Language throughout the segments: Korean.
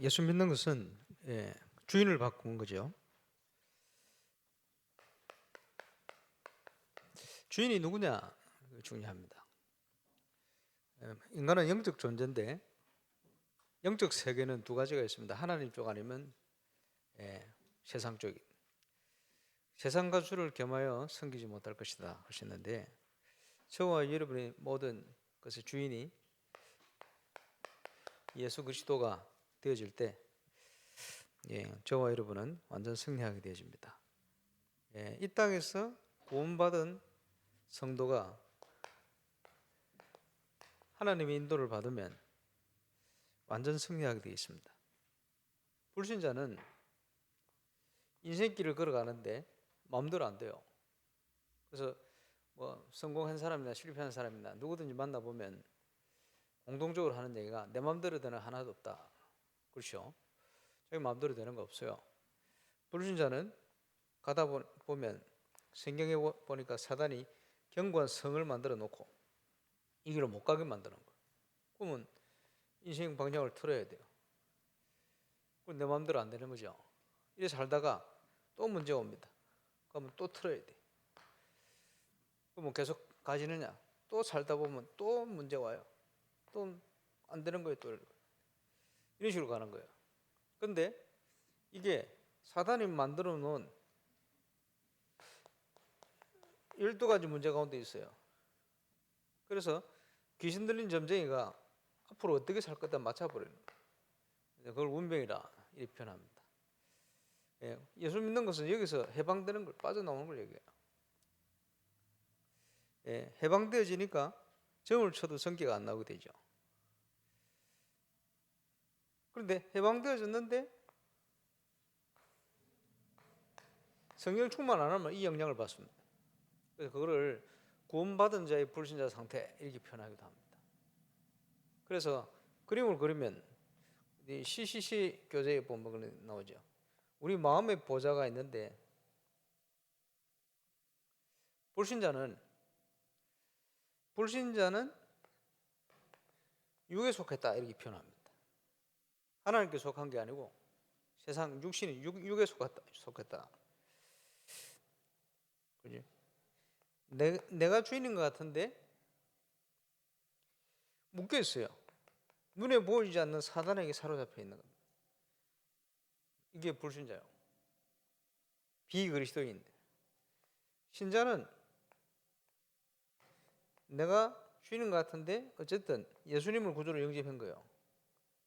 예수 믿는 것은 주인을 바꾸는 거죠. 주인이 누구냐 중요합니다. 인간은 영적 존재인데 영적 세계는 두 가지가 있습니다. 하나님 쪽 아니면 세상 쪽이. 세상과 주를 겸하여 섬기지 못할 것이다 하셨는데, 저와 여러분의 모든 것의 주인이 예수 그리스도가 되어질 때 저와 여러분은 완전 승리하게 되어집니다. 이 땅에서 구원받은 성도가 하나님의 인도를 받으면 완전 승리하게 되어 있습니다. 불신자는 인생길을 걸어가는데 마음대로 안 돼요. 그래서 뭐 성공한 사람이나 실패한 사람이나 누구든지 만나보면 공동적으로 하는 얘기가 내 마음대로 되는 하나도 없다. 그렇죠? 자기 마음대로 되는 거 없어요. 불신자는 가다 보면 성경에 보니까 사단이 견고한 성을 만들어 놓고 이 길로 못 가게 만드는 거예요. 그러면 인생 방향을 틀어야 돼요. 그럼 내 마음대로 안 되는 거죠. 이래 살다가 또 문제가 옵니다. 그러면 또 틀어야 돼. 그러면 계속 가지느냐? 또 살다 보면 또 문제가 와요. 또 안 되는 거예요. 또 이런 식으로 가는 거예요. 근데 이게 사단이 만들어 놓은 12가지 문제 가운데 있어요. 그래서 귀신 들린 점쟁이가 앞으로 어떻게 살 거다 맞춰버리는 거예요. 그걸 운명이라 이렇게 표현합니다. 예수 믿는 것은 여기서 해방되는 걸, 빠져나오는 걸 얘기해요. 해방되어지니까 점을 쳐도 성기가 안 나오게 되죠. 그런데 해방되어졌는데 성령 충만 안 하면 이 영향을 받습니다. 그래서 그거를 구원받은 자의 불신자 상태 이렇게 표현하기도 합니다. 그래서 그림을 그리면 CCC 교재에 보면 나오죠. 우리 마음의 보좌가 있는데 불신자는 육에 속했다 이렇게 표현합니다. 하나님께 속한 게 아니고 세상 육신이 육에 속했다. 그죠? 내가 주인인 것 같은데 묶여 있어요. 눈에 보이지 않는 사단에게 사로잡혀 있는 겁니다. 이게 불신자요. 비그리스도인. 신자는 내가 주인인 것 같은데 어쨌든 예수님을 구주로 영접한 거예요.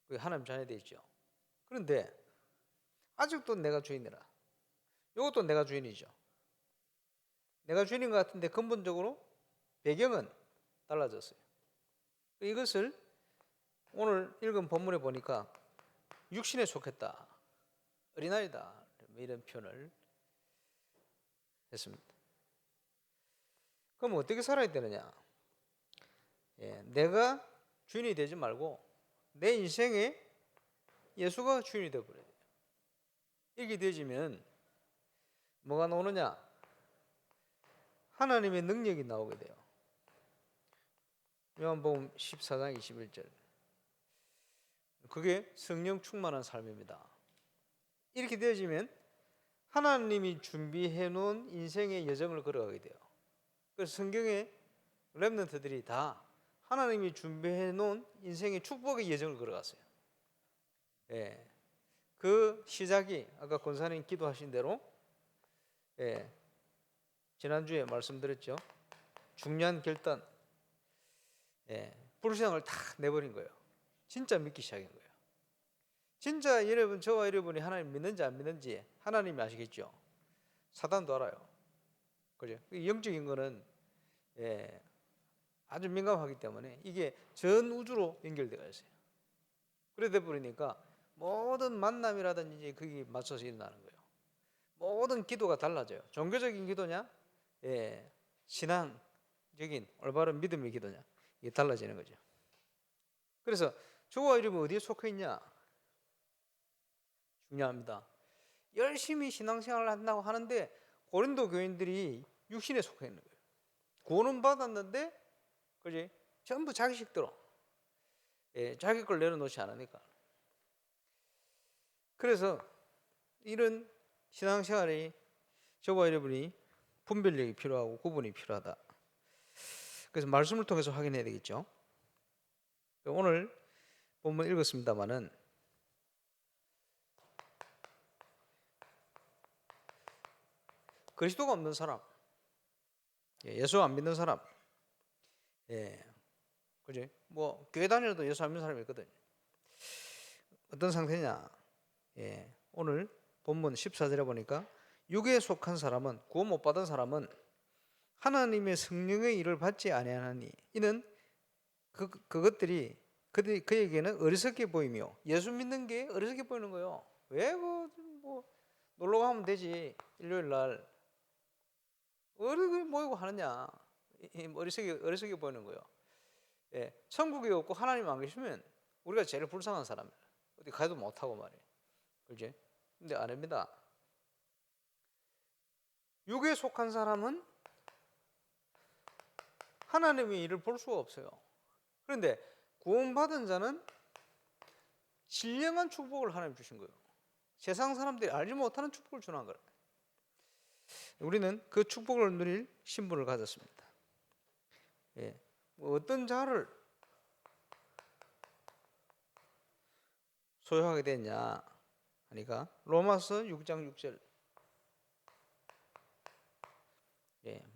그게 하나님 자녀 돼 있죠. 그런데 아직도 내가 주인이라. 이것도 내가 주인이죠. 내가 주인인 것 같은데 근본적으로 배경은 달라졌어요. 이것을 오늘 읽은 본문에 보니까 육신에 속했다, 어린아이다 이런 표현을 했습니다. 그럼 어떻게 살아야 되느냐? 내가 주인이 되지 말고 내 인생에 예수가 주인이 되어버려야 돼요. 이렇게 되어지면 뭐가 나오느냐? 하나님의 능력이 나오게 돼요. 요한복음 14장 21절. 그게 성령 충만한 삶입니다. 이렇게 되어지면 하나님이 준비해 놓은 인생의 여정을 걸어가게 돼요. 그래서 성경의 렘넌트들이 다 하나님이 준비해 놓은 인생의 축복의 여정을 걸어갔어요. 그 시작이 아까 권사님 기도하신 대로 지난주에 말씀드렸죠. 중요한 결단, 불신앙을 다 내버린 거예요. 진짜 믿기 시작한 거예요. 진짜 여러분, 저와 여러분이 하나님 믿는지 안 믿는지 하나님이 아시겠죠. 사단도 알아요. 그죠? 영적인 거는 아주 민감하기 때문에 이게 전 우주로 연결되어 있어요. 그러다 보니까 모든 만남이라든지 그게 맞춰서 일어나는 거예요. 모든 기도가 달라져요. 종교적인 기도냐, 신앙적인 올바른 믿음의 기도냐, 이게 달라지는 거죠. 그래서 저와 여러분 어디에 속해 있냐? 중요합니다. 열심히 신앙생활을 한다고 하는데 고린도 교인들이 육신에 속해 있는 거예요. 구원은 받았는데, 그지? 전부 자기식대로, 자기 걸 내려놓지 않으니까. 그래서 이런 신앙생활이 저와 여러분이 분별력이 필요하고 구분이 필요하다. 그래서 말씀을 통해서 확인해야 되겠죠. 오늘 본문 읽었습니다마는 그리스도가 없는 사람, 예수 안 믿는 사람, 그지? 뭐 교회 다니어도 예수 안 믿는 사람이 있거든. 어떤 상태냐? 오늘 본문 14절에 보니까 육에 속한 사람은, 구원 못 받은 사람은 하나님의 성령의 일을 받지 아니하나니 이는 그것들이 그에게는 어리석게 보이며, 예수 믿는 게 어리석게 보이는 거예요. 왜 뭐 놀러 가면 되지, 일요일 날 어리석게 모이고 하느냐, 어리석게 보이는 거예요. 천국이 없고 하나님 안 계시면 우리가 제일 불쌍한 사람이에요. 어디 가도 못하고 말이에요. 그지? 근데 아닙니다. 육에 속한 사람은 하나님의 일을 볼 수가 없어요. 그런데 구원받은 자는 신령한 축복을 하나님 주신 거예요. 세상 사람들이 알지 못하는 축복을 주는 거예요. 우리는 그 축복을 누릴 신분을 가졌습니다. 어떤 자를 소유하게 됐냐 하니까 로마서 6장 6절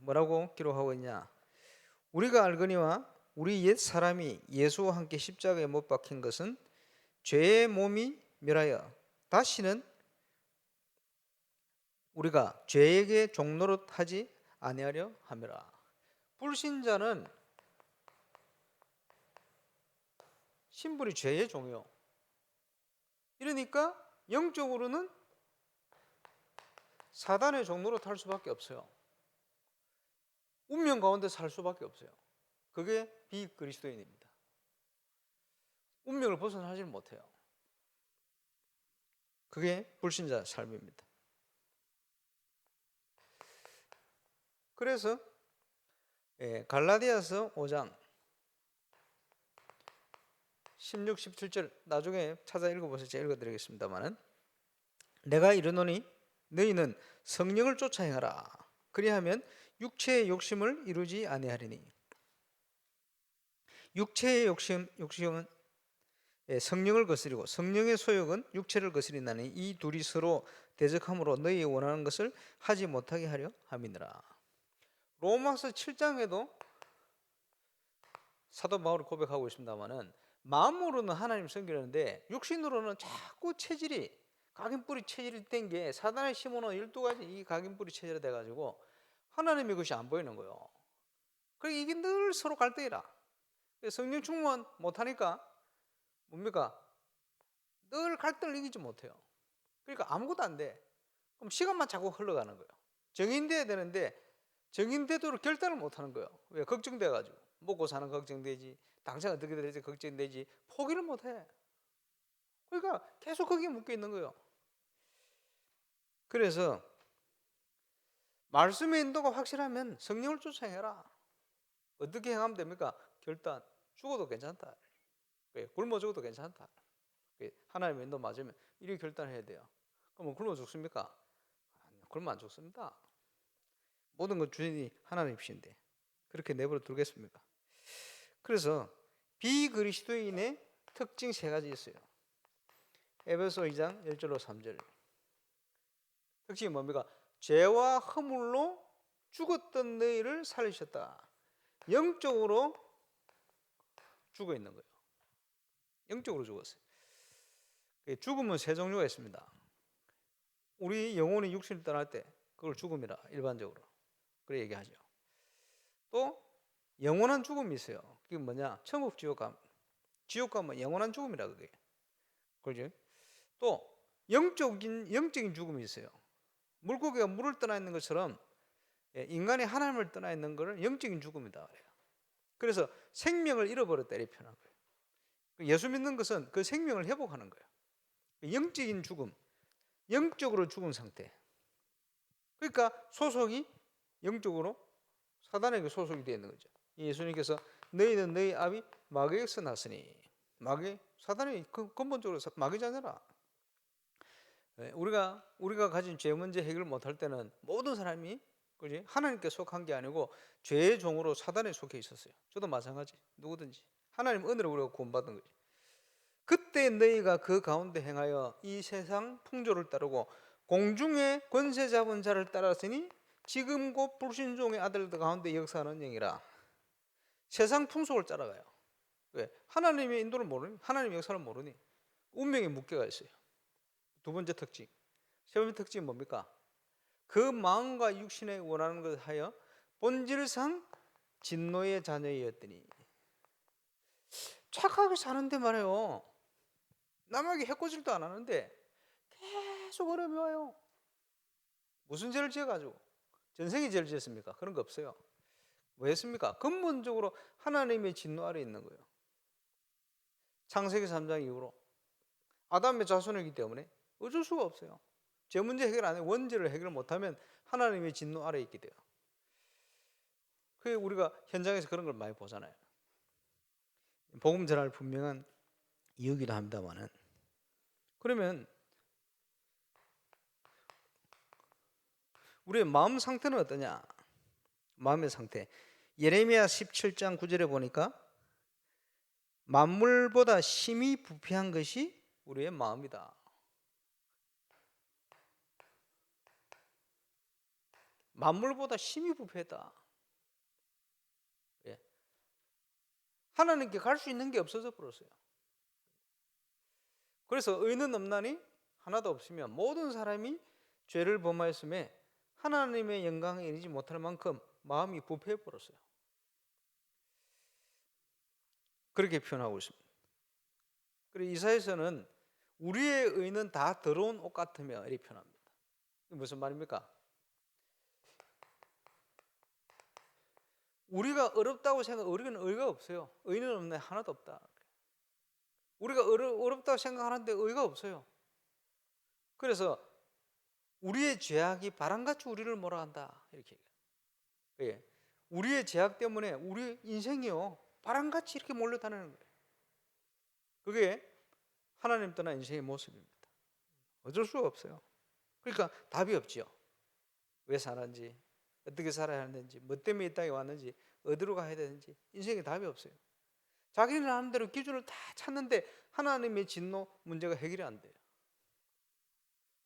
뭐라고 기록하고 있냐? 우리가 알거니와 우리 옛 사람이 예수와 함께 십자가에 못 박힌 것은 죄의 몸이 멸하여 다시는 우리가 죄에게 종노릇하지 아니하려 함이라. 불신자는 신분이 죄의 종이요. 이러니까 영적으로는 사단의 종노릇 할 수밖에 없어요. 운명 가운데 살 수밖에 없어요. 그게 비그리스도인입니다. 운명을 벗어나지 못해요. 그게 불신자 삶입니다. 그래서 갈라디아서 5장 16, 17절 나중에 찾아 읽어보세요. 제가 읽어드리겠습니다만은, 내가 이르노니 너희는 성령을 쫓아 행하라. 그리하면 육체의 욕심을 이루지 아니하리니. 육체의 욕심은 성령을 거스리고 성령의 소욕은 육체를 거스린다니 이 둘이 서로 대적함으로 너희 원하는 것을 하지 못하게 하려 함이니라. 로마서 7장에도 사도 바울이 고백하고 있습니다만은, 마음으로는 하나님 섬기는데 육신으로는 자꾸 체질이, 각인뿌리 체질이 된 게 사단의 심어놓은 12가지 이 각인뿌리 체질이 돼가지고 하나님의 것이 안 보이는 거예요. 그러니까 이게 늘 서로 갈등이라. 성령 충만 못하니까 뭡니까? 늘 갈등을 이기지 못해요. 그러니까 아무것도 안 돼. 그럼 시간만 자꾸 흘러가는 거예요. 정인돼야 되는데 정인돼도 결단을 못하는 거예요. 왜? 걱정돼가지고. 먹고 사는 걱정되지, 당장 어떻게 될지 걱정되지, 포기를 못해. 그러니까 계속 거기에 묶여 있는 거예요. 그래서 말씀의 인도가 확실하면 성령을 쫓아 행해라. 어떻게 행하면 됩니까? 결단. 죽어도 괜찮다. 굶어 죽어도 괜찮다. 하나님의 인도 맞으면 이렇게 결단해야 돼요. 그럼 굶어 죽습니까? 굶어 안 죽습니다. 모든 것 주인이 하나님이신데 그렇게 내버려 두겠습니까? 그래서 비그리스도인의 특징 3가지 있어요. 에베소 2장 1절로 3절. 특징이 뭡니까? 죄와 허물로 죽었던 너희를 살리셨다. 영적으로 죽어 있는 거예요. 영적으로 죽었어요. 죽음은 3종류가 있습니다. 우리 영혼이 육신을 떠날 때 그걸 죽음이라 일반적으로 그래 얘기하죠. 또 영원한 죽음이 있어요. 그게 뭐냐? 천국 지옥 가면 영원한 죽음이라 그게. 그렇죠? 또 영적인 죽음이 있어요. 물고기가 물을 떠나 있는 것처럼 인간이 하나님을 떠나 있는 것을 영적인 죽음이다 그래요. 그래서 생명을 잃어버렸다 이렇게 표현한 거예요. 예수 믿는 것은 그 생명을 회복하는 거예요. 영적인 죽음, 영적으로 죽은 상태. 그러니까 소속이 영적으로 사단에게 소속이 되어 있는 거죠. 예수님께서 너희는 너희 아비 마귀에게서 났으니, 사단이 근본적으로 마귀 자녀라. 우리가 가진 죄 문제 해결 못할 때는 모든 사람이 그지 하나님께 속한 게 아니고 죄의 종으로 사단에 속해 있었어요. 저도 마찬가지. 누구든지 하나님 은혜로 우리가 구원받은 거지. 그때 너희가 그 가운데 행하여 이 세상 풍조를 따르고 공중의 권세 잡은 자를 따랐으니 지금 곧 불신종의 아들들 가운데 역사하는 영이라. 세상 풍속을 따라가요. 왜? 하나님의 인도를 모르니, 하나님의 역사를 모르니 운명에 묶여가 있어요. 두 번째 특징. 세 번째 특징은 뭡니까? 그 마음과 육신에 원하는 것을 하여 본질상 진노의 자녀였더니. 착하게 사는데 말이에요. 남에게 해코지도 안 하는데 계속 어려움이 와요. 무슨 죄를 지어가지고? 전생에 죄를 지었습니까? 그런 거 없어요. 뭐 했습니까? 근본적으로 하나님의 진노 아래 있는 거예요. 창세기 3장 이후로 아담의 자손이기 때문에 어쩔 수가 없어요. 죄 문제 해결 안 해 원죄를 해결 못하면 하나님의 진노 아래 있게 돼요. 그게 우리가 현장에서 그런 걸 많이 보잖아요. 복음 전할 분명한 이유기도 합니다만은. 그러면 우리의 마음 상태는 어떠냐? 마음의 상태. 예레미야 17장 9절에 보니까 만물보다 심히 부패한 것이 우리의 마음이다. 만물보다 심히 부패했다. 예. 하나님께 갈 수 있는 게 없어져 버렸어요. 그래서 의는 없나니 하나도 없으며 모든 사람이 죄를 범하였음에 하나님의 영광에 이르지 못할 만큼 마음이 부패해 버렸어요. 그렇게 표현하고 있습니다. 그리고 이사야서는 우리의 의는 다 더러운 옷 같으며 이렇게 표현합니다. 이게 무슨 말입니까? 우리가 어렵다고 우리는 의가 없어요. 의는 없네, 하나도 없다. 우리가 어렵다고 생각하는데 의가 없어요. 그래서 우리의 죄악이 바람같이 우리를 몰아간다 이렇게 얘기해요. 예. 우리의 죄악 때문에 우리 인생이요 바람같이 이렇게 몰려다니는 거예요. 그게 하나님 떠난 인생의 모습입니다. 어쩔 수가 없어요. 그러니까 답이 없지요. 왜 사는지, 어떻게 살아야 하는지, 뭐 때문에 이 땅에 왔는지, 어디로 가야 되는지 인생에 답이 없어요. 자기는 하는 대로 기준을 다 찾는데 하나님의 진노 문제가 해결이 안 돼요.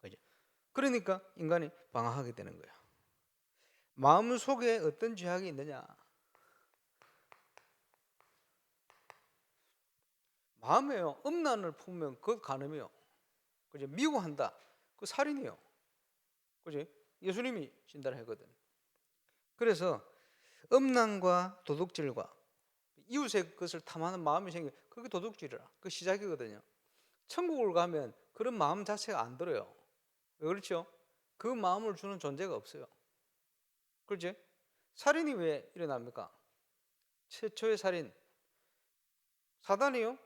그죠? 그러니까 인간이 방황하게 되는 거예요. 마음 속에 어떤 죄악이 있느냐? 마음에요. 음란을 품으면 그것 간음이요. 그죠? 미워한다. 그 살인이요. 그죠? 예수님이 진단하거든. 그래서 음란과 도둑질과 이웃의 것을 탐하는 마음이 생겨. 그게 도둑질이라. 그 시작이거든요. 천국을 가면 그런 마음 자체가 안 들어요. 왜 그렇죠? 그 마음을 주는 존재가 없어요. 그렇지? 살인이 왜 일어납니까? 최초의 살인. 사단이요.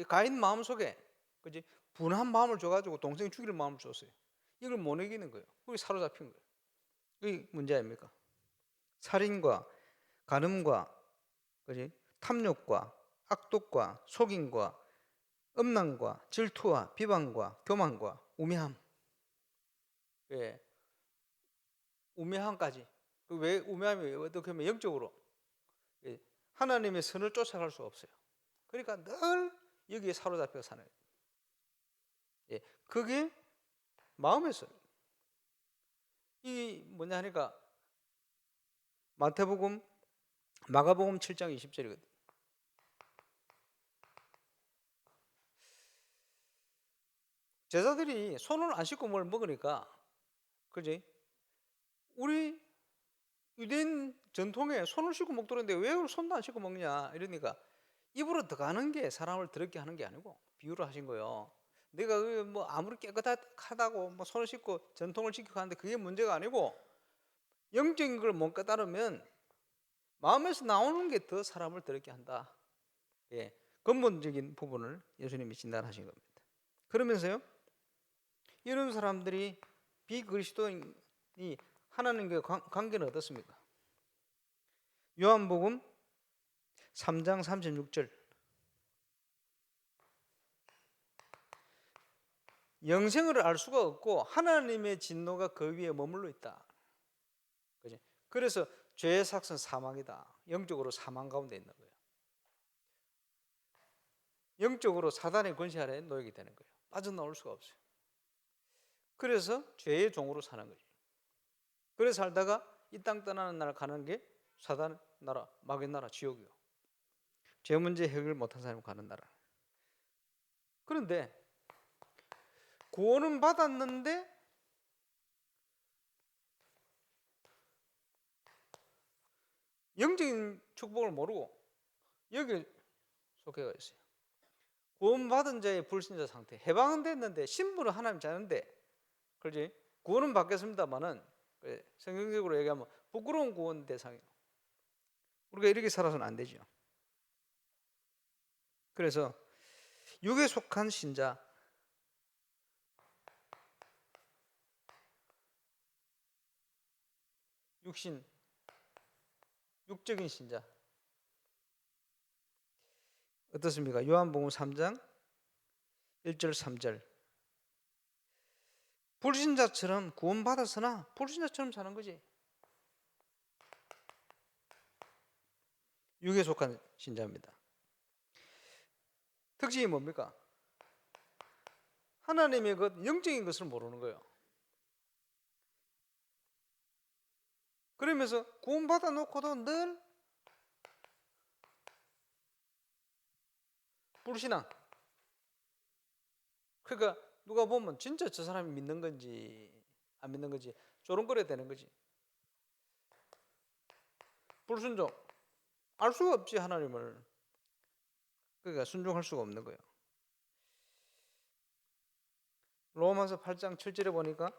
가인 마음 속에 그지 분한 마음을 줘가지고 동생 죽일 마음을 줬어요. 이걸 못 이기는 거예요. 그게 사로잡힌 거예요. 이게 문제 아닙니까? 살인과 간음과 그지 탐욕과 악독과 속임과 음란과 질투와 비방과 교만과 우매함. 예, 우매함까지. 왜 우매함이 어떻게 보면 영적으로 하나님의 선을 쫓아갈 수 없어요. 그러니까 늘 여기에 사로잡혀 사는. 예, 그게 마음에서 이 뭐냐 하니까 마태복음, 마가복음 7장 20절이거든. 제자들이 손을 안 씻고 뭘 먹으니까, 그지? 우리 유대인 전통에 손을 씻고 먹더라는데 왜 손도 안 씻고 먹냐 이러니까 입으로 들어가는 게 사람을 더럽게 하는 게 아니고 비유를 하신 거예요. 내가 뭐 아무리 깨끗하다고 뭐 손을 씻고 전통을 지키고 하는데 그게 문제가 아니고 영적인 걸 못 깨달으면 마음에서 나오는 게 더 사람을 더럽게 한다. 예, 근본적인 부분을 예수님이 진단하신 겁니다. 그러면서요, 이런 사람들이 비그리스도인이 하나님과 관계는 어떻습니까? 요한복음 3장 36절. 영생을 알 수가 없고 하나님의 진노가 그 위에 머물러 있다. 그지? 그래서 죄의 삭은 사망이다. 영적으로 사망 가운데 있는 거예요. 영적으로 사단의 권세 아래에 놓이게 되는 거예요. 빠져나올 수가 없어요. 그래서 죄의 종으로 사는 거지. 그래 살다가 이 땅 떠나는 날 가는 게 사단 나라, 마귀 나라, 지옥이요. 죄 문제 해결 못한 사람이 가는 나라. 그런데 구원은 받았는데 영적인 축복을 모르고 여기 속해가 있어요. 구원받은 자의 불신자 상태. 해방은 됐는데 신분은 하나님 자는데, 그렇지? 구원은 받겠습니다만은 성경적으로 얘기하면 부끄러운 구원 대상이에요. 우리가 이렇게 살아서는 안 되죠. 그래서 육에 속한 신자, 육적인 신자 어떻습니까? 요한복음 3장 1절 3절. 불신자처럼 구원받았으나 불신자처럼 사는 거지. 육에 속한 신자입니다. 특징이 뭡니까? 하나님의 것, 영적인 것을 모르는 거예요. 그러면서 구원받아 놓고도 늘 불신앙. 그러니까 누가 보면 진짜 저 사람이 믿는 건지 안 믿는 건지 조롱거려야 되는 거지. 불순종. 알 수가 없지, 하나님을. 그러니까 순종할 수가 없는 거예요. 로마서 8장 7절에 보니까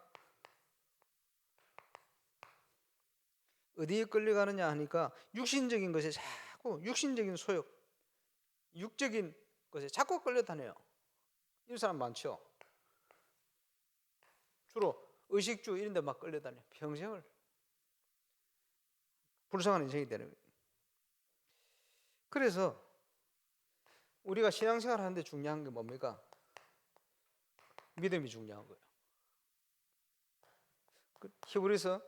어디에 끌려가느냐 하니까 육신적인 것에 자꾸, 육신적인 소욕, 육적인 것에 자꾸 끌려다녀요. 이런 사람 많죠. 주로 의식주 이런 데 막 끌려다녀요. 평생을. 불쌍한 인생이 되는 거예요. 그래서 우리가 신앙생활 하는데 중요한 게 뭡니까? 믿음이 중요한 거예요. 히브리서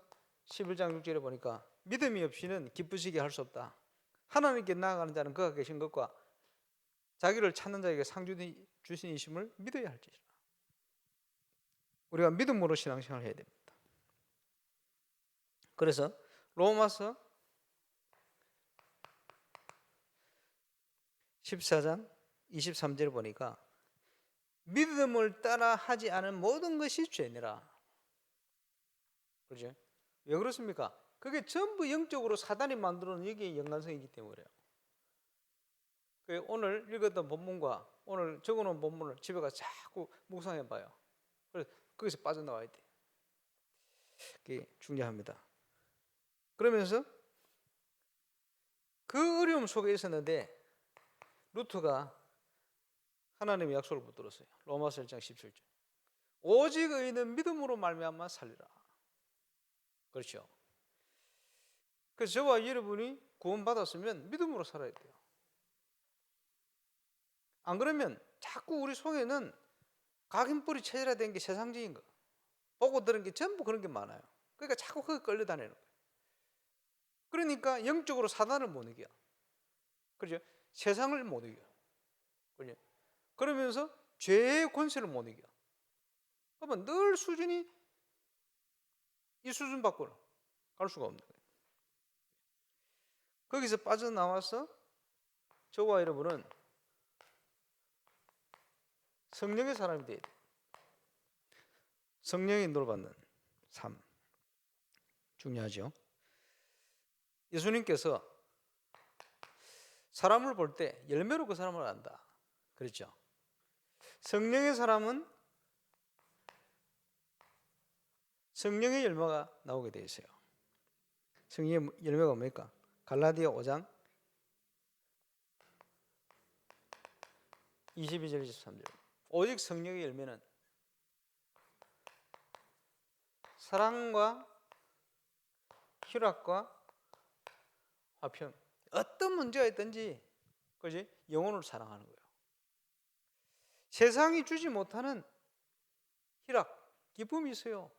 11장 6절에 보니까 믿음이 없이는 기쁘시게 할 수 없다. 하나님께 나아가는 자는 그가 계신 것과 자기를 찾는 자에게 상 주신이심을 믿어야 할지라. 우리가 믿음으로 신앙생활을 해야 됩니다. 그래서 로마서 14장 23절에 보니까 믿음을 따라 하지 않은 모든 것이 죄니라. 그렇죠? 왜 그렇습니까? 그게 전부 영적으로 사단이 만들어 놓은 여기에 연관성이기 때문에요. 오늘 읽었던 본문과 오늘 적어놓은 본문을 집에 가서 자꾸 묵상해 봐요. 그래서 거기서 빠져나와야 돼. 그게 중요합니다. 그러면서 그 어려움 속에 있었는데 루트가 하나님의 약속을 붙들었어요. 로마서 1장 17절. 오직 의인은 믿음으로 말미암아 살리라. 그렇죠. 그래서 저와 여러분이 구원받았으면 믿음으로 살아야 돼요. 안 그러면 자꾸 우리 속에는 각인뿌리 체질화된 게 세상적인 거, 보고 들은 게 전부 그런 게 많아요. 그러니까 자꾸 거기 끌려다니는 거예요. 그러니까 영적으로 사단을 못 이겨. 그렇죠? 세상을 못 이겨. 그렇죠? 그러면서 죄의 권세를 못 이겨. 그러면 늘 수준이 이 수준 밖으로 갈 수가 없는 거예요. 거기서 빠져나와서 저와 여러분은 성령의 사람이 돼야 돼요. 성령의 인도를 받는 삶. 중요하죠. 예수님께서 사람을 볼 때 열매로 그 사람을 안다. 그렇죠. 성령의 사람은 성령의 열매가 나오게 되어 있어요. 성령의 열매가 뭡니까? 갈라디아 5장 22절 23절. 오직 성령의 열매는 사랑과 희락과 화평. 어떤 문제가 있든지, 그지? 영혼을 사랑하는 거예요. 세상이 주지 못하는 희락, 기쁨이 있어요.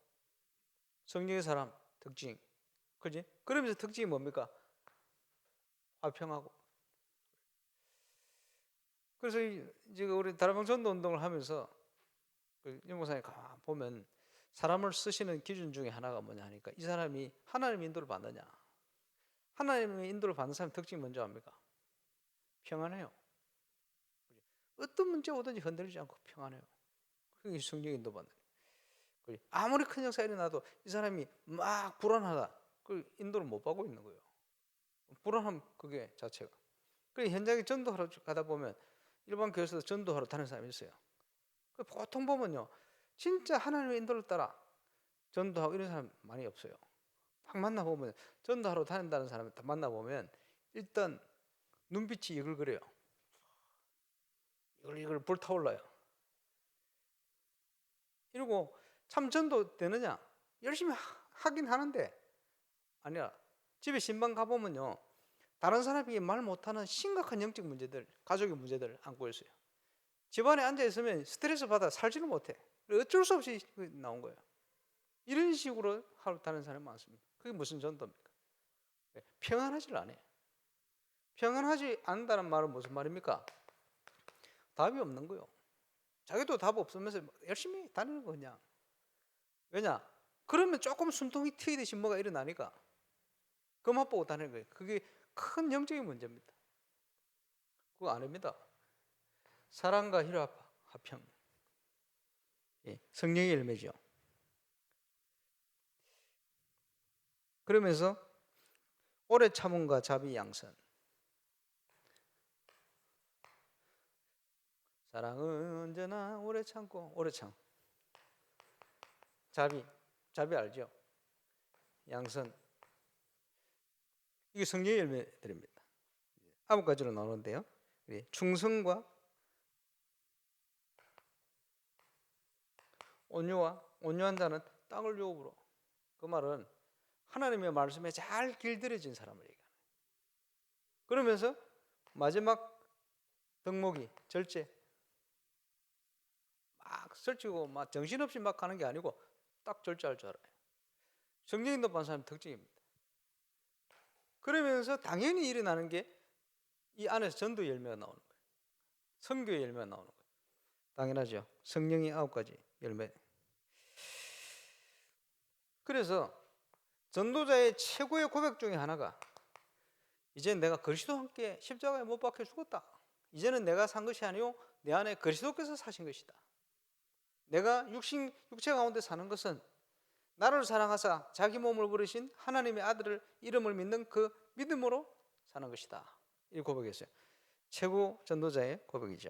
성령의 사람 특징, 그지? 그러면서 특징이 뭡니까? 화평하고. 그래서 이제 우리 다락방 전도 운동을 하면서 임 목사님 가만 보면 사람을 쓰시는 기준 중에 하나가 뭐냐 하니까 이 사람이 하나님의 인도를 받느냐. 하나님의 인도를 받는 사람 특징이 뭔지 압니까? 평안해요. 어떤 문제 오든지 흔들리지 않고 평안해요. 그게 성령 인도 받는 거예요. 아무리 큰 역사 일어나도 이 사람이 막 불안하다. 그 인도를 못 받고 있는 거예요. 불안함 그게 자체가. 그래 현장에 전도하러 가다 보면 일반 교회에서도 전도하러 다니는 사람이 있어요. 보통 보면요, 진짜 하나님의 인도를 따라 전도하고 이런 사람 많이 없어요. 딱 만나 보면 전도하러 다닌다는 사람 딱 만나 보면 일단 눈빛이 이글거려요. 이걸 불타올라요. 이러고 참 전도 되느냐? 열심히 하긴 하는데 아니야. 집에 신방 가보면요, 다른 사람이 말 못하는 심각한 영적 문제들, 가족의 문제들을 안고 있어요. 집안에 앉아있으면 스트레스 받아 살지를 못해. 어쩔 수 없이 나온 거예요. 이런 식으로 하러 다니는 사람이 많습니다. 그게 무슨 전도입니까? 평안하지를 않아요. 평안하지 않는다는 말은 무슨 말입니까? 답이 없는 거예요. 자기도 답 없으면서 열심히 다니는 거 그냥. 왜냐? 그러면 조금 숨통이 트이듯이 뭐가 일어나니까 그 맛보고 다니는 거예요. 그게 큰 영적인 문제입니다. 그거 아닙니다. 사랑과 희락, 화평. 성령의 열매죠. 그러면서 오래 참음과 자비 양선. 사랑은 언제나 오래 참고 오래 참. 자비 알죠? 양선. 이게 성령의 열매들입니다. 9가지로 나오는데요. 충성과 온유한 자는 땅을 유업으로. 그 말은 하나님의 말씀에 잘 길들여진 사람을 얘기하는. 그러면서 마지막 덕목이 절제. 막 설치고 막 정신없이 막 하는 게 아니고 딱 절제할 줄 알아요. 성령인도 받는 사람 특징입니다. 그러면서 당연히 일어나는 게 이 안에서 전도 열매가 나오는 거예요. 선교의 열매가 나오는 거예요. 당연하죠. 성령의 9가지 열매. 그래서 전도자의 최고의 고백 중에 하나가 이제 내가 그리스도와 함께 십자가에 못 박혀 죽었다. 이제는 내가 산 것이 아니요 내 안에 그리스도께서 사신 것이다. 내가 육체 가운데 사는 것은 나를 사랑하사 자기 몸을 버리신 하나님의 아들을 이름을 믿는 그 믿음으로 사는 것이다. 이 고백이었어요. 최고 전도자의 고백이죠.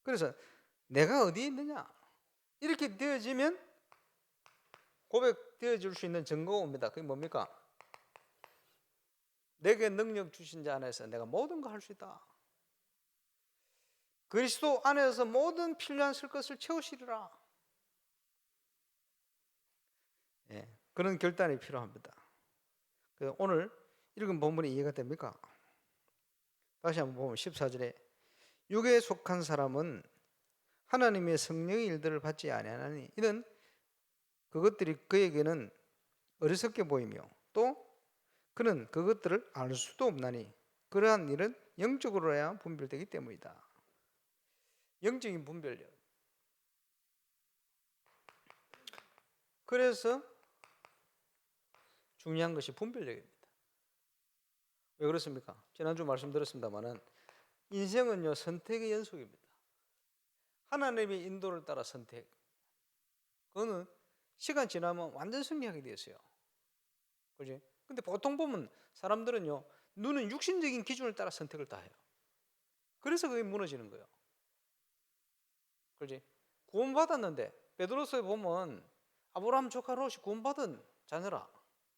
그래서 내가 어디에 있느냐 이렇게 되어지면 고백되어질 수 있는 증거가 옵니다. 그게 뭡니까? 내게 능력 주신 자 안에서 내가 모든 걸 할 수 있다. 그리스도 안에서 모든 필요한 쓸 것을 채우시리라. 그런 결단이 필요합니다. 오늘 읽은 본문이 이해가 됩니까? 다시 한번 보면 14절에 육에 속한 사람은 하나님의 성령의 일들을 받지 아니하나니 이는 그것들이 그에게는 어리석게 보이며 또 그는 그것들을 알 수도 없나니 그러한 일은 영적으로야 분별되기 때문이다. 영적인 분별력. 그래서 중요한 것이 분별력입니다. 왜 그렇습니까? 지난주 말씀드렸습니다마는 인생은요 선택의 연속입니다. 하나님의 인도를 따라 선택. 그거는 시간 지나면 완전 승리하게 되었어요. 그지? 근데 보통 보면 사람들은요 눈은 육신적인 기준을 따라 선택을 다 해요. 그래서 그게 무너지는 거예요. 그지? 구원받았는데 베드로서에 보면 아브라함 조카 롯이 구원받은 자녀라.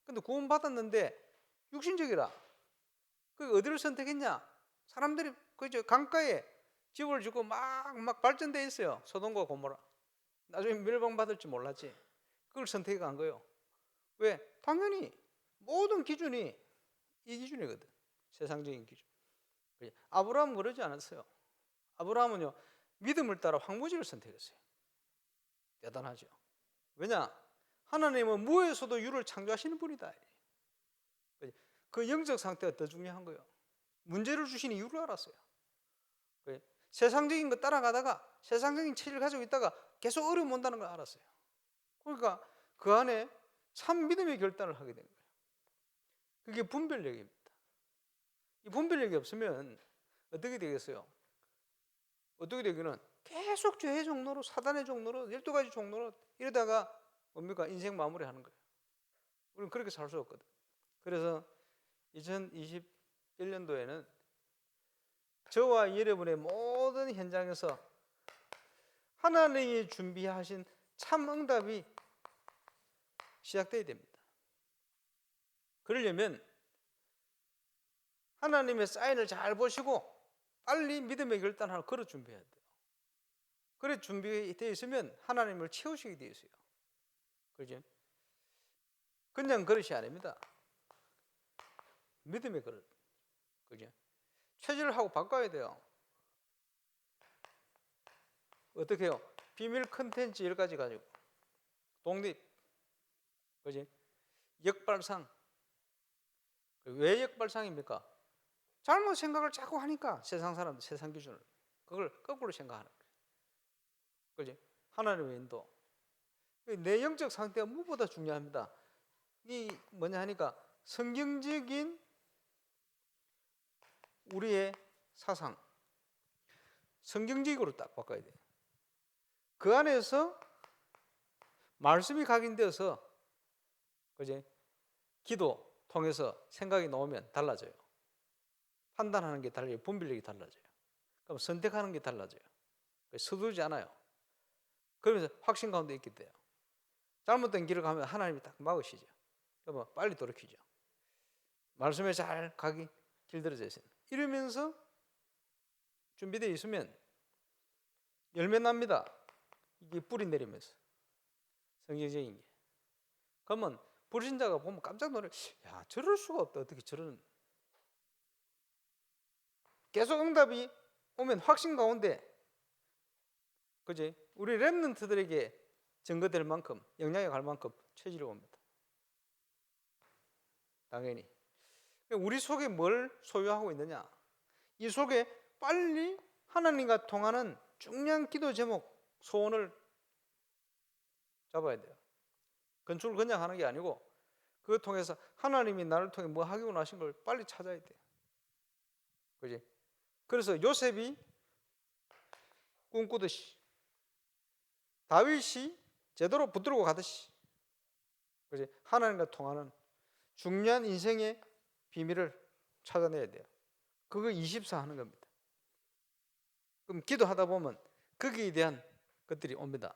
근데 구원받았는데 육신적이라. 그 어디를 선택했냐? 사람들이 그저 강가에 집을 짓고 막 발전돼 있어요. 소돔과 고모라. 나중에 멸망받을지 몰랐지. 그걸 선택한 거예요. 왜? 당연히 모든 기준이 이 기준이거든. 세상적인 기준. 아브라함은 그러지 않았어요. 아브라함은요 믿음을 따라 황무지를 선택했어요. 대단하죠. 왜냐? 하나님은 무에서도 유를 창조하시는 분이다. 그 영적 상태가 더 중요한 거예요. 문제를 주신 이유를 알았어요. 세상적인 거 따라가다가 세상적인 체질을 가지고 있다가 계속 어려움 온다는 걸 알았어요. 그러니까 그 안에 참 믿음의 결단을 하게 된 거예요. 그게 분별력입니다. 이 분별력이 없으면 어떻게 되겠어요? 어떻게 되기는 계속 죄의 종로로, 사단의 종로로, 12가지 종로로 이러다가 뭡니까? 인생 마무리하는 거예요. 우리는 그렇게 살 수 없거든. 그래서 2021년도에는 저와 여러분의 모든 현장에서 하나님이 준비하신 참 응답이 시작돼야 됩니다. 그러려면 하나님의 사인을 잘 보시고 빨리 믿음의 결단 하나 걸어 준비해야 돼요. 그래 준비되어 있으면 하나님을 채우시게 되어 있어요. 그죠? 그냥 그릇이 아닙니다. 믿음의 그릇. 그죠? 체질을 하고 바꿔야 돼요. 어떻게 해요? 비밀 컨텐츠 10가지 가지고 독립, 그지? 역발상. 왜 역발상입니까? 잘못 생각을 자꾸 하니까 세상 사람들, 세상 기준을 그걸 거꾸로 생각하는 거예요. 그지? 하나님의 인도. 내 영적 상태가 무엇보다 중요합니다. 이 뭐냐 하니까 성경적인 우리의 사상, 성경적으로 딱 바꿔야 돼요. 그 안에서 말씀이 각인되어서 그지? 기도 통해서 생각이 나오면 달라져요. 판단하는 게 달라요. 분별력이 달라져요. 그럼 선택하는 게 달라져요. 서두르지 않아요. 그러면서 확신 가운데 있게 돼요. 잘못된 길을 가면 하나님이 딱 막으시죠. 그러면 빨리 돌이키죠. 말씀에 잘 가기 길들어져 있어요. 이러면서 준비되어 있으면 열매 납니다. 이게 뿌리 내리면서 성경적인 게. 그러면 불신자가 보면 깜짝 놀래. 야, 저럴 수가 없다. 어떻게 저런. 계속 응답이 오면 확신 가운데, 그지? 우리 렘넌트들에게 증거될 만큼, 영향이 갈 만큼 체질이 옵니다. 당연히. 우리 속에 뭘 소유하고 있느냐? 이 속에 빨리 하나님과 통하는 중요한 기도 제목, 소원을 잡아야 돼요. 건축을 그냥 하는 게 아니고 그걸 통해서 하나님이 나를 통해 뭐 하기로 하신 걸 빨리 찾아야 돼요. 그지? 그래서 요셉이 꿈꾸듯이 다윗이 제대로 붙들고 가듯이 그지? 하나님과 통하는 중요한 인생의 비밀을 찾아내야 돼요. 그거 24 하는 겁니다. 그럼 기도하다 보면 거기에 대한 것들이 옵니다.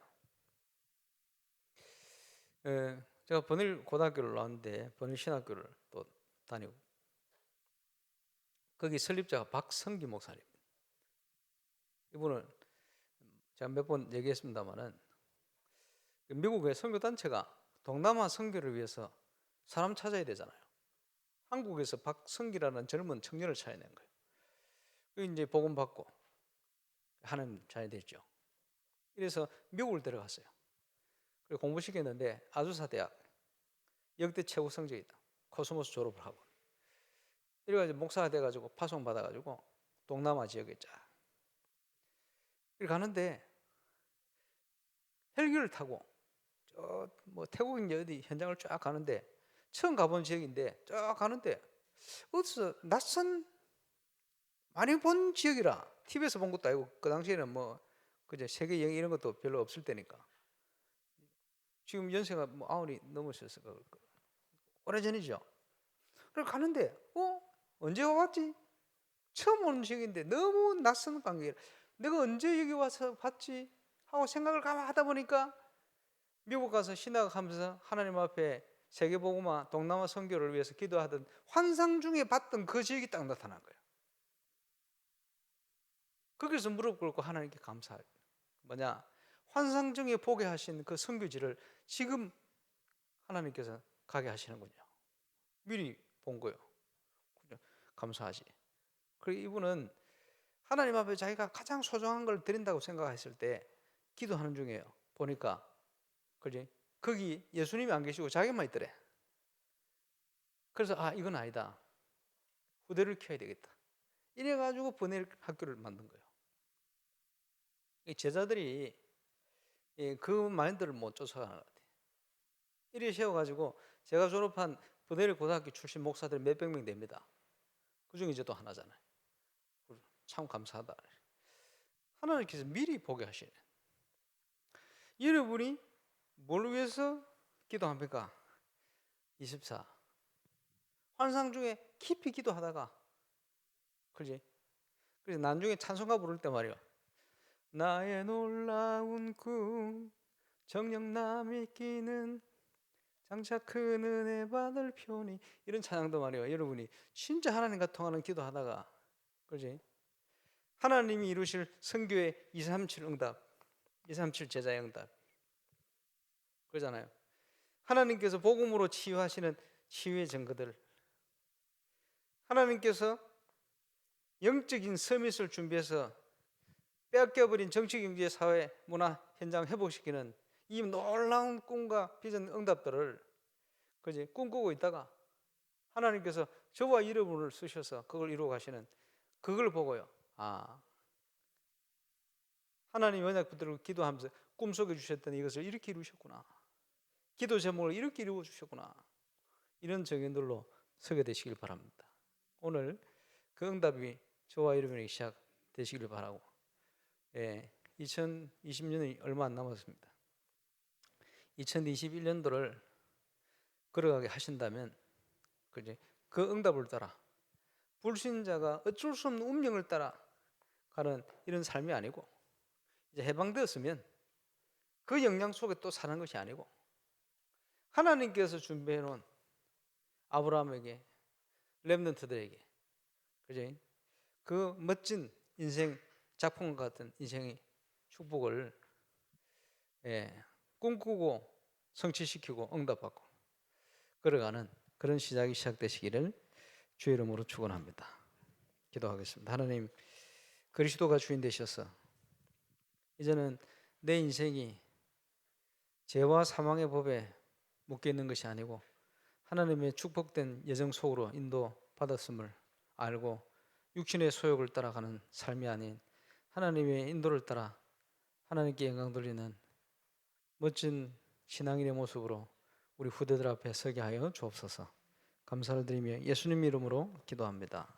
제가 번일 고등학교를 나왔는데 번일 신학교를 또 다니고 거기 설립자가 박성기 목사님입니다. 이분은 제가 몇 번 얘기했습니다마는 미국의 선교단체가 동남아 선교를 위해서 사람 찾아야 되잖아요. 한국에서 박성기라는 젊은 청년을 찾아낸 거예요. 이제 복음 받고 하나님 잘 됐죠. 그래서 미국을 데려갔어요. 그리고 공부시켰는데 아주사 대학 역대 최고 성적이다. 코스모스 졸업을 하고 이래가지고 목사가 돼가지고 파송 받아가지고 동남아 지역에 쫙 이렇게 가는데 헬기를 타고 저 뭐 태국인지 어디 현장을 쫙 가는데 처음 가본 지역인데 쫙 가는데 어디서 낯선 많이 본 지역이라 TV에서 본 것도 아니고 그 당시에는 뭐 그저 세계 여행 이런 것도 별로 없을 때니까 지금 연세가 뭐 90이 넘으셨을 거예요. 오래전이죠. 그래서 가는데 언제 와봤지? 처음 오는 지역인데 너무 낯선 관계라 내가 언제 여기 와서 봤지? 하고 생각을 가만 하다 보니까 미국 가서 신학하면서 하나님 앞에 세계복음화 동남아 선교를 위해서 기도하던 환상 중에 봤던 그 지역이 딱 나타난 거예요. 거기서 무릎 꿇고 하나님께 감사해요. 뭐냐? 환상 중에 보게 하신 그 선교지를 지금 하나님께서 가게 하시는군요. 미리 본 거예요. 감사하지. 그리고 이분은 하나님 앞에 자기가 가장 소중한 걸 드린다고 생각했을 때 기도하는 중이에요. 보니까 그지? 거기 예수님이 안 계시고 자기만 있더래. 그래서 이건 아니다. 후대를 키워야 되겠다. 이래가지고 보낼 학교를 만든 거예요. 이 제자들이 그 마인드를 못 쫓아가는 것 같아요. 이래 세워가지고 제가 졸업한 보넬 고등학교 출신 목사들이 몇백 명 됩니다. 그 중에 이제 또 하나잖아요. 참 감사하다. 하나님께서 미리 보게 하시네. 여러분이 뭘 위해서 기도합니까? 24. 환상 중에 깊이 기도하다가, 그지? 그래서 나중에 찬송가 부를 때 말이야. 나의 놀라운 꿈, 정녕 남이 끼는 장차 큰 은혜 받을 표니. 이런 찬양도 말이야. 여러분이 진짜 하나님과 통하는 기도하다가, 그지? 하나님이 이루실 선교의 237 응답, 237 제자의 응답. 그러잖아요. 하나님께서 복음으로 치유하시는 치유의 증거들. 하나님께서 영적인 서밋을 준비해서 뺏겨버린 정치, 경제, 사회, 문화 현장 회복시키는 이 놀라운 꿈과 비전 응답들을 그지 꿈꾸고 있다가 하나님께서 저와 여러분을 쓰셔서 그걸 이루어 가시는 그걸 보고요. 하나님 언약 붙들고 기도하면서 꿈속에 주셨던 이것을 이렇게 이루셨구나. 기도 제목을 이렇게 이루어 주셨구나. 이런 정연들로 서게 되시길 바랍니다. 오늘 그 응답이 저와 여러분에게 시작되시길 바라고 2020년이 얼마 안 남았습니다. 2021년도를 걸어가게 하신다면 그지? 그 응답을 따라 불신자가 어쩔 수 없는 운명을 따라 가는 이런 삶이 아니고 이제 해방되었으면 그 영향 속에 또 사는 것이 아니고 하나님께서 준비해 놓은 아브라함에게 렘넌트들에게 그지? 그 멋진 인생 작품 같은 인생의 축복을 꿈꾸고 성취시키고 응답받고 걸어가는 그런 시작이 시작되시기를 주의 이름으로 축원합니다. 기도하겠습니다. 하나님, 그리스도가 주인 되셔서 이제는 내 인생이 죄와 사망의 법에 묶여 있는 것이 아니고 하나님의 축복된 예정 속으로 인도받았음을 알고 육신의 소욕을 따라가는 삶이 아닌 하나님의 인도를 따라 하나님께 영광 돌리는 멋진 신앙인의 모습으로 우리 후대들 앞에 서게 하여 주옵소서. 감사를 드리며 예수님 이름으로 기도합니다.